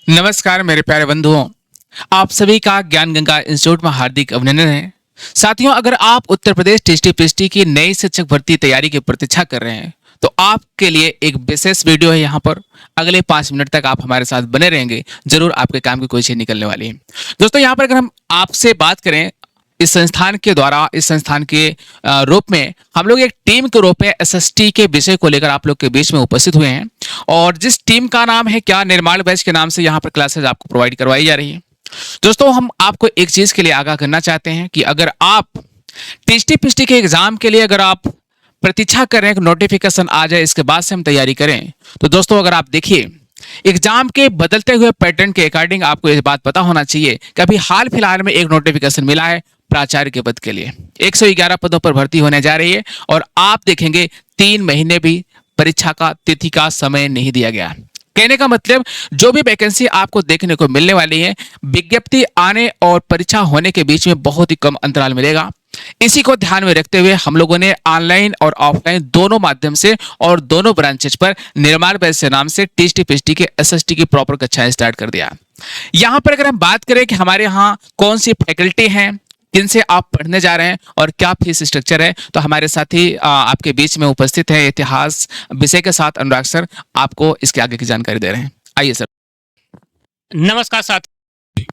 नमस्कार मेरे प्यारे बंधुओं, आप सभी का ज्ञान गंगा इंस्टीट्यूट में हार्दिक अभिनंदन है। साथियों, अगर आप उत्तर प्रदेश टीएसटी पीएसटी की नई शिक्षक भर्ती तैयारी की प्रतीक्षा कर रहे हैं तो आपके लिए एक विशेष वीडियो है। यहाँ पर अगले 5 मिनट तक आप हमारे साथ बने रहेंगे, जरूर आपके काम की कोई चीज निकलने वाली है। दोस्तों, यहाँ पर अगर हम आपसे बात करें इस संस्थान के द्वारा, इस संस्थान के रूप में हम लोग एक टीम के रूप में एसएसटी के विषय को लेकर आप लोग के बीच में उपस्थित हुए हैं। और जिस टीम का नाम है क्या, निर्माण बैच के नाम से यहाँ पर क्लासेस आपको प्रोवाइड करवाई जा रही है। दोस्तों, हम आपको एक चीज के लिए आगाह करना चाहते हैं कि अगर आप टीएसटी पीएसटी के एग्जाम के लिए अगर आप प्रतीक्षा कर रहे हैं कि नोटिफिकेशन आ जाए इसके बाद से हम तैयारी करें, तो दोस्तों अगर आप देखिए एग्जाम के बदलते हुए पैटर्न के अकॉर्डिंग आपको ये बात पता होना चाहिए कि अभी हाल फिलहाल में एक नोटिफिकेशन मिला है प्राचार्य के पद के लिए। 111 पदों पर भर्ती होने जा रही है और आप देखेंगे 3 महीने भी परीक्षा का तिथि का समय नहीं दिया गया। कहने का मतलब जो भी वैकेंसी आपको देखने को मिलने वाली है, विज्ञप्ति आने और परीक्षा होने के बीच में बहुत ही कम अंतराल मिलेगा। इसी को ध्यान में रखते हुए हम लोगों ने ऑनलाइन और ऑफलाइन दोनों माध्यम से और दोनों ब्रांचेज पर निर्माण बैच के नाम से टीएसटी पीएसटी के एसएसटी की प्रॉपर कक्षाएं स्टार्ट कर दिया। यहाँ पर अगर हम बात करें कि हमारे यहाँ कौन सी फैकल्टी हैं, किनसे आप पढ़ने जा रहे हैं और क्या फीस स्ट्रक्चर है, तो हमारे साथी आपके बीच में उपस्थित है इतिहास विषय के साथ अनुराग सर, आपको इसके आगे की जानकारी दे रहे हैं। आइए सर। नमस्कार साथी,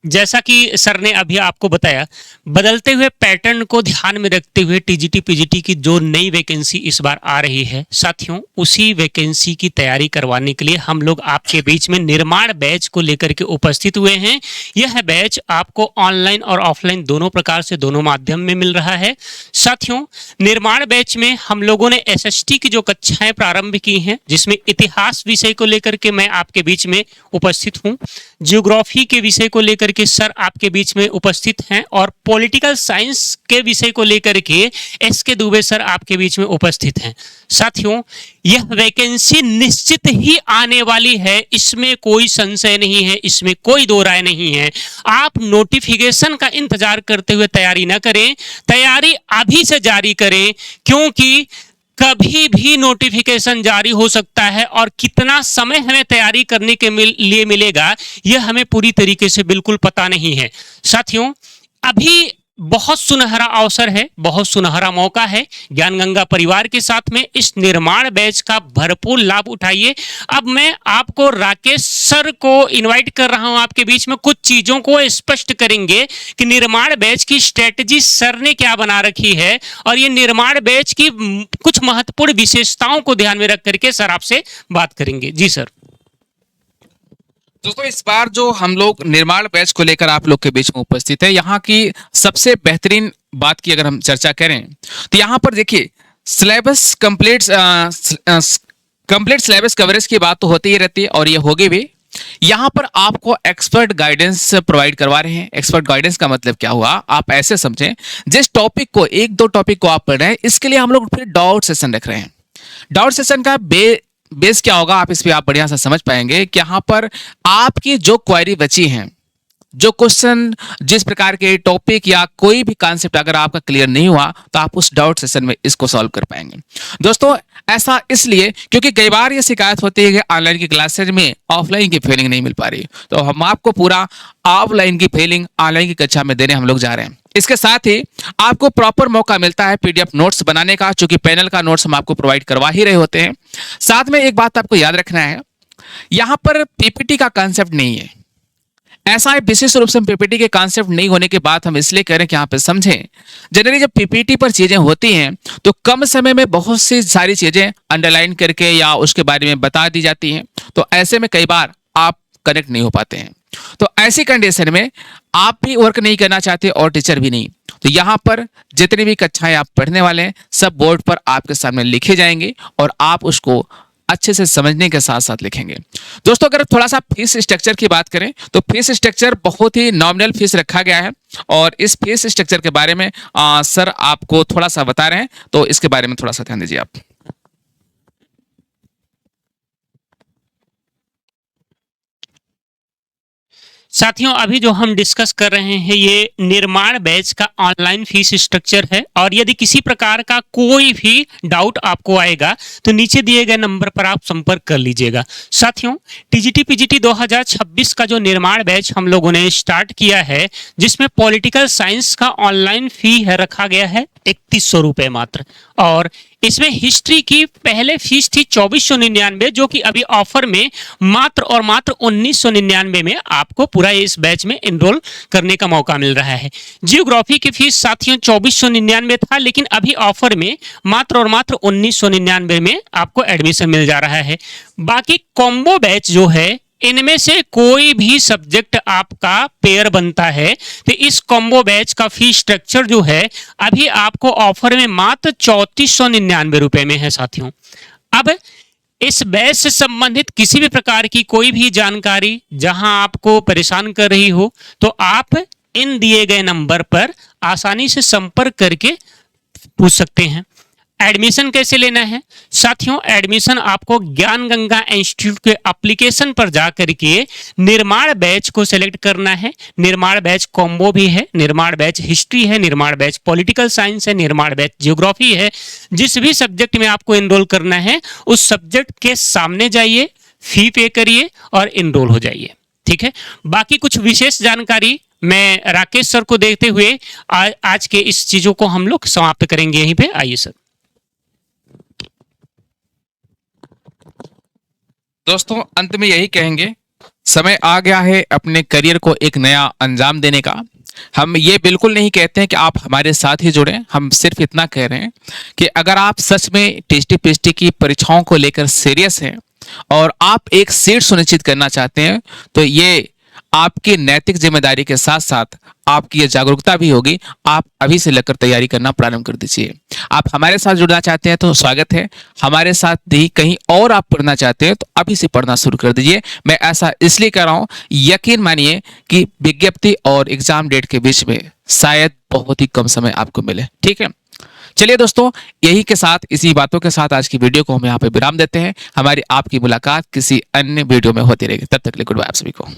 जैसा कि सर ने अभी आपको बताया, बदलते हुए पैटर्न को ध्यान में रखते हुए टीजीटी पीजीटी की जो नई वैकेंसी इस बार आ रही है साथियों, उसी वैकेंसी की तैयारी करवाने के लिए हम लोग आपके बीच में निर्माण बैच को लेकर के उपस्थित हुए हैं। यह बैच आपको ऑनलाइन और ऑफलाइन दोनों प्रकार से दोनों माध्यम में मिल रहा है। साथियों, निर्माण बैच में हम लोगों ने एसएसटी की जो कक्षाएं प्रारंभ की हैं, जिसमें इतिहास विषय को लेकर के मैं आपके बीच में उपस्थित हूँ, ज्योग्राफी के विषय को लेकर के सर आपके बीच में उपस्थित हैं और पॉलिटिकल साइंस के विषय को लेकर के एसके दुबे सर आपके बीच में उपस्थित हैं। साथियों, यह वैकेंसी निश्चित ही आने वाली है, इसमें कोई संशय नहीं है, इसमें कोई दो राय नहीं है। आप नोटिफिकेशन का इंतजार करते हुए तैयारी न करें, तैयारी अभी से जारी करें, क्योंकि कभी भी नोटिफिकेशन जारी हो सकता है और कितना समय हमें तैयारी करने के लिए मिलेगा यह हमें पूरी तरीके से बिल्कुल पता नहीं है। साथियों, अभी बहुत सुनहरा अवसर है, बहुत सुनहरा मौका है। ज्ञान गंगा परिवार के साथ में इस निर्माण बैच का भरपूर लाभ उठाइए। अब मैं आपको राकेश सर को इनवाइट कर रहा हूं, आपके बीच में कुछ चीजों को स्पष्ट करेंगे कि निर्माण बैच की स्ट्रेटजी सर ने क्या बना रखी है और ये निर्माण बैच की कुछ महत्वपूर्ण विशेषताओं को ध्यान में रख करके सर आपसे बात करेंगे। जी सर। दोस्तों, इस बार जो हम लोग निर्माण बैच को लेकर आप लोग के बीच में उपस्थित है, यहाँ की सबसे बेहतरीन बात की अगर हम चर्चा करें तो यहाँ पर देखिए सिलेबस कंप्लीट सिलेबस कवरेज की बात तो होती ही रहती है और ये होगी भी। यहाँ पर आपको एक्सपर्ट गाइडेंस प्रोवाइड करवा रहे हैं। एक्सपर्ट गाइडेंस का मतलब क्या हुआ, आप ऐसे समझें, जिस टॉपिक को, एक दो टॉपिक को आप पढ़ रहे हैं, इसके लिए हम लोग फिर डाउट सेशन रख रहे हैं। डाउट सेशन का बेस क्या होगा, आप इस पे आप बढ़िया से समझ पाएंगे कि यहाँ पर आपकी जो क्वेरी बची हैं, जो क्वेश्चन, जिस प्रकार के टॉपिक या कोई भी कॉन्सेप्ट अगर आपका क्लियर नहीं हुआ तो आप उस डाउट सेशन में इसको सॉल्व कर पाएंगे। दोस्तों, ऐसा इसलिए क्योंकि कई बार ये शिकायत होती है कि ऑनलाइन की क्लासेज में ऑफलाइन की फीलिंग नहीं मिल पा रही, तो हम आपको पूरा ऑफलाइन की फीलिंग ऑनलाइन की कक्षा में देने हम लोग जा रहे हैं। इसके साथ ही आपको प्रॉपर मौका मिलता है पीडीएफ नोट्स बनाने का, चूंकि पैनल का नोट्स हम आपको प्रोवाइड करवा ही रहे होते हैं। साथ में एक बात आपको याद रखना है, यहां पर पीपीटी का कॉन्सेप्ट नहीं है। ऐसा है विशेष रूप से पीपीटी के कॉन्सेप्ट नहीं होने के बाद हम इसलिए कह रहे हैं कि यहाँ पे समझें, जनरली जब पीपीटी पर चीजें होती हैं तो कम समय में बहुत सी सारी चीजें अंडरलाइन करके या उसके बारे में बता दी जाती हैं, तो ऐसे में कई बार आप कनेक्ट नहीं हो पाते हैं। तो ऐसी कंडीशन में आप भी वर्क नहीं करना चाहते और टीचर भी नहीं, तो यहाँ पर जितनी भी कक्षाएं आप पढ़ने वाले हैं सब बोर्ड पर आपके सामने लिखे जाएंगे और आप उसको अच्छे से समझने के साथ साथ लिखेंगे। दोस्तों, अगर थोड़ा सा फीस स्ट्रक्चर की बात करें तो फीस स्ट्रक्चर बहुत ही नॉमिनल फीस रखा गया है और इस फीस स्ट्रक्चर के बारे में सर आपको थोड़ा सा बता रहे हैं, तो इसके बारे में थोड़ा सा ध्यान दीजिए आप। साथियों अभी जो हम डिस्कस कर रहे हैं ये निर्माण बैच का ऑनलाइन फीस स्ट्रक्चर है और यदि किसी प्रकार का कोई भी डाउट आपको आएगा तो नीचे दिए गए नंबर पर आप संपर्क कर लीजिएगा। साथियों टीजीटी पीजीटी 2026 का जो निर्माण बैच हम लोगों ने स्टार्ट किया है जिसमें पॉलिटिकल साइंस का ऑनलाइन फी है रखा गया है 3100 रुपए मात्र और इसमें हिस्ट्री की पहले फीस थी 2499 जो कि अभी ऑफर में मात्र और मात्र 1999 में आपको पूरा इस बैच में एनरोल करने का मौका मिल रहा है। जियोग्राफी की फीस साथियों 2499 था लेकिन अभी ऑफर में मात्र और मात्र 1999 में आपको एडमिशन मिल जा रहा है। बाकी कॉम्बो बैच जो है इनमें से कोई भी सब्जेक्ट आपका पेयर बनता है तो इस कॉम्बो बैच का फी स्ट्रक्चर जो है अभी आपको ऑफर में मात्र 3499 रुपए में है। साथियों अब इस बैच से संबंधित किसी भी प्रकार की कोई भी जानकारी जहां आपको परेशान कर रही हो तो आप इन दिए गए नंबर पर आसानी से संपर्क करके पूछ सकते हैं। एडमिशन कैसे लेना है साथियों, एडमिशन आपको ज्ञान गंगा इंस्टीट्यूट के एप्लीकेशन पर जाकर के निर्माण बैच को सिलेक्ट करना है। निर्माण बैच कॉम्बो भी है, निर्माण बैच हिस्ट्री है, निर्माण बैच पॉलिटिकल साइंस है, निर्माण बैच ज्योग्राफी है। जिस भी सब्जेक्ट में आपको एनरोल करना है उस सब्जेक्ट के सामने जाइए, फी पे करिए और एनरोल हो जाइए। ठीक है, बाकी कुछ विशेष जानकारी मैं राकेश सर को देखते हुए आज के इस चीजों को हम लोग समाप्त करेंगे यहीं पे। आइए सर। दोस्तों अंत में यही कहेंगे, समय आ गया है अपने करियर को एक नया अंजाम देने का। हम ये बिल्कुल नहीं कहते हैं कि आप हमारे साथ ही जुड़ें, हम सिर्फ इतना कह रहे हैं कि अगर आप सच में टीजीटी पीजीटी की परीक्षाओं को लेकर सीरियस हैं और आप एक सीट सुनिश्चित करना चाहते हैं तो ये आपकी नैतिक जिम्मेदारी के साथ साथ आपकी ये जागरूकता भी होगी। आप अभी से लेकर तैयारी करना प्रारंभ कर दीजिए। आप हमारे साथ जुड़ना चाहते हैं तो स्वागत है, हमारे साथ ही कहीं और आप पढ़ना चाहते हैं तो अभी से पढ़ना शुरू कर दीजिए। मैं ऐसा इसलिए कर रहा हूं, यकीन मानिए कि विज्ञप्ति और एग्जाम डेट के बीच में शायद बहुत ही कम समय आपको मिले। ठीक है, चलिए दोस्तों, यही के साथ इसी बातों के साथ आज की वीडियो को हम यहाँ पे विराम देते हैं। हमारी आपकी मुलाकात किसी अन्य वीडियो में होती रहेगी। तब तक के लिए गुड बाय आप सभी को।